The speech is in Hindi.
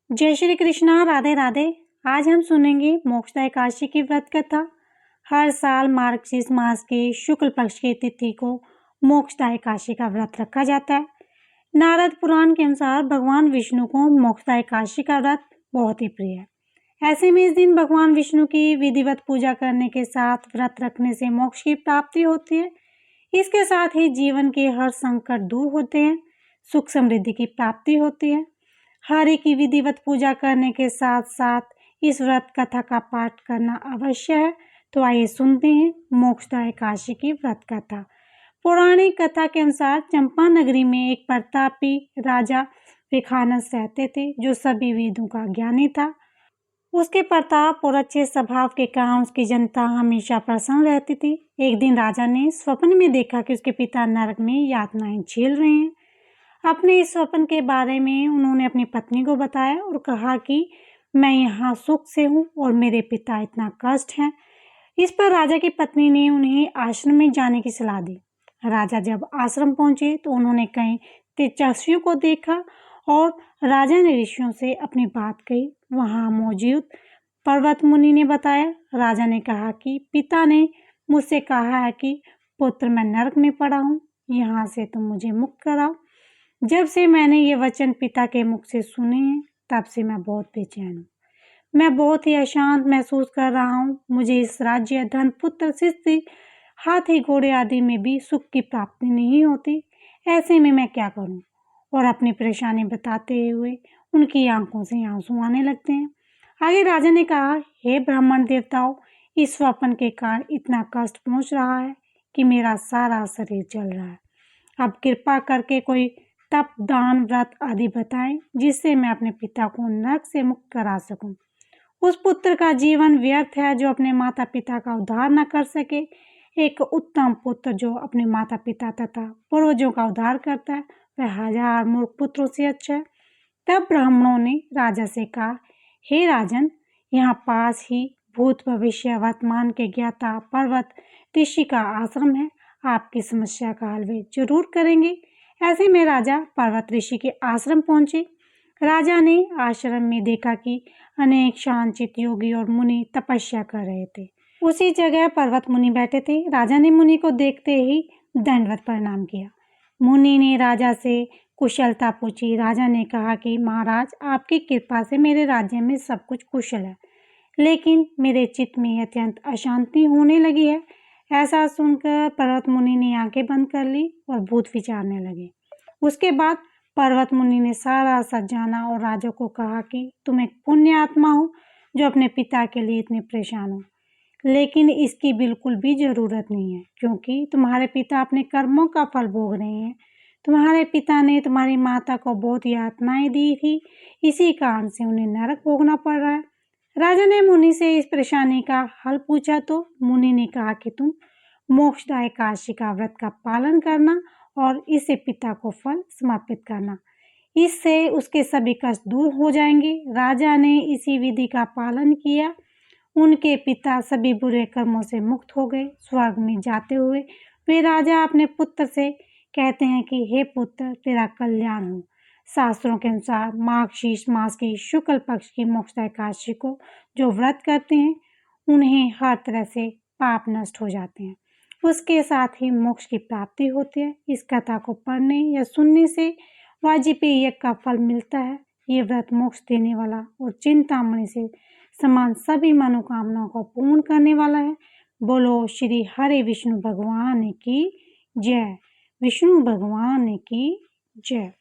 जय श्री कृष्णा, राधे राधे। आज हम सुनेंगे मोक्षदा एकादशी की व्रत कथा। हर साल मार्गशीर्ष मास के शुक्ल पक्ष की तिथि को मोक्षदा एकादशी का व्रत रखा जाता है। नारद पुराण के अनुसार भगवान विष्णु को मोक्षदा एकादशी का व्रत बहुत ही प्रिय है। ऐसे में इस दिन भगवान विष्णु की विधिवत पूजा करने के साथ व्रत रखने से मोक्ष की प्राप्ति होती है। इसके साथ ही जीवन के हर संकट दूर होते हैं, सुख समृद्धि की प्राप्ति होती है। हरि की विधिवत पूजा करने के साथ साथ इस व्रत कथा का पाठ करना अवश्य है। तो आइए सुनते हैं मोक्षदा एकादशी की व्रत कथा। पौराणिक कथा के अनुसार चंपा नगरी में एक प्रतापी राजा विखानस रहते थे, जो सभी वेदों का ज्ञानी था। उसके प्रताप और अच्छे स्वभाव के कारण उसकी जनता हमेशा प्रसन्न रहती थी। एक दिन राजा ने स्वप्न में देखा कि उसके पिता नरक में यातनाएं झेल रहे हैं। अपने इस स्वप्न के बारे में उन्होंने अपनी पत्नी को बताया और कहा कि मैं यहाँ सुख से हूँ और मेरे पिता इतना कष्ट है। इस पर राजा की पत्नी ने उन्हें आश्रम में जाने की सलाह दी। राजा जब आश्रम पहुंचे तो उन्होंने कई तेजस्वियों को देखा और राजा ने ऋषियों से अपनी बात कही। वहां मौजूद पर्वत मुनि ने बताया। राजा ने कहा कि पिता ने मुझसे कहा है कि पुत्र, मैं नरक में पड़ा हूँ, यहाँ से तुम मुझे मुक्त कराओ। जब से मैंने ये वचन पिता के मुख से सुने हैं, तब से मैं बहुत बेचैन हूँ। मैं बहुत ही अशांत महसूस कर रहा हूँ। मुझे इस राज्य, धन, पुत्र, शिष्य, हाथी, घोड़े आदि में भी सुख की प्राप्ति नहीं होती। ऐसे में मैं क्या करूँ? और अपनी परेशानी बताते हुए उनकी आंखों से आंसू आने लगते हैं। आगे राजा ने कहा, हे ब्राह्मण देवताओं, इस स्वप्न के कारण इतना कष्ट पहुँच रहा है कि मेरा सारा शरीर जल रहा है। अब कृपा करके कोई तप, दान, व्रत आदि बताएं, जिससे मैं अपने पिता को नरक से मुक्त करा सकूं। उस पुत्र का जीवन व्यर्थ है जो अपने माता पिता का उद्धार न कर सके। एक उत्तम पुत्र जो अपने माता पिता तथा पूर्वजों का उद्धार करता है, वह हजार मूर्ख पुत्रों से अच्छा है। तब ब्राह्मणों ने राजा से कहा, हे राजन, यहाँ पास ही भूत, भविष्य, वर्तमान के ज्ञाता पर्वत ऋषि का आश्रम है। आपकी समस्या का हल वे जरूर करेंगे। ऐसे में राजा पर्वत ऋषि के आश्रम पहुंचे। राजा ने आश्रम में देखा कि अनेक शांतचित्त योगी और मुनि तपस्या कर रहे थे। उसी जगह पर्वत मुनि बैठे थे। राजा ने मुनि को देखते ही दंडवत प्रणाम किया। मुनि ने राजा से कुशलता पूछी। राजा ने कहा कि महाराज, आपकी कृपा से मेरे राज्य में सब कुछ कुशल है, लेकिन मेरे चित्त में अत्यंत अशांति होने लगी है। ऐसा सुनकर पर्वत मुनि ने आंखें बंद कर ली और भूत विचारने लगे। उसके बाद पर्वत मुनि ने सारा सच जाना और राजा को कहा कि तुम एक पुण्य आत्मा हो जो अपने पिता के लिए इतने परेशान हो, लेकिन इसकी बिल्कुल भी जरूरत नहीं है, क्योंकि तुम्हारे पिता अपने कर्मों का फल भोग रहे हैं। तुम्हारे पिता ने तुम्हारी माता को बहुत यातनाएं दी थी, इसी कारण से उन्हें नरक भोगना पड़ रहा है। राजा ने मुनि से इस परेशानी का हल पूछा तो मुनि ने कहा कि तुम मोक्षदा एकादशी का व्रत का पालन करना और इससे पिता को फल समर्पित करना। इससे उसके सभी कष्ट दूर हो जाएंगे। राजा ने इसी विधि का पालन किया। उनके पिता सभी बुरे कर्मों से मुक्त हो गए। स्वर्ग में जाते हुए वे राजा अपने पुत्र से कहते हैं कि हे पुत्र, तेरा कल्याण हो। शास्त्रों के अनुसार मार्गशीर्ष मास की शुक्ल पक्ष की मोक्षदा एकादशी को जो व्रत करते हैं, उन्हें हर तरह से पाप नष्ट हो जाते हैं। उसके साथ ही मोक्ष की प्राप्ति होती है। इस कथा को पढ़ने या सुनने से वाजपेयी यज्ञ का फल मिलता है। ये व्रत मोक्ष देने वाला और चिंतामणि से समान सभी मनोकामनाओं को पूर्ण करने वाला है। बोलो श्री हरि विष्णु भगवान की जय। विष्णु भगवान की जय।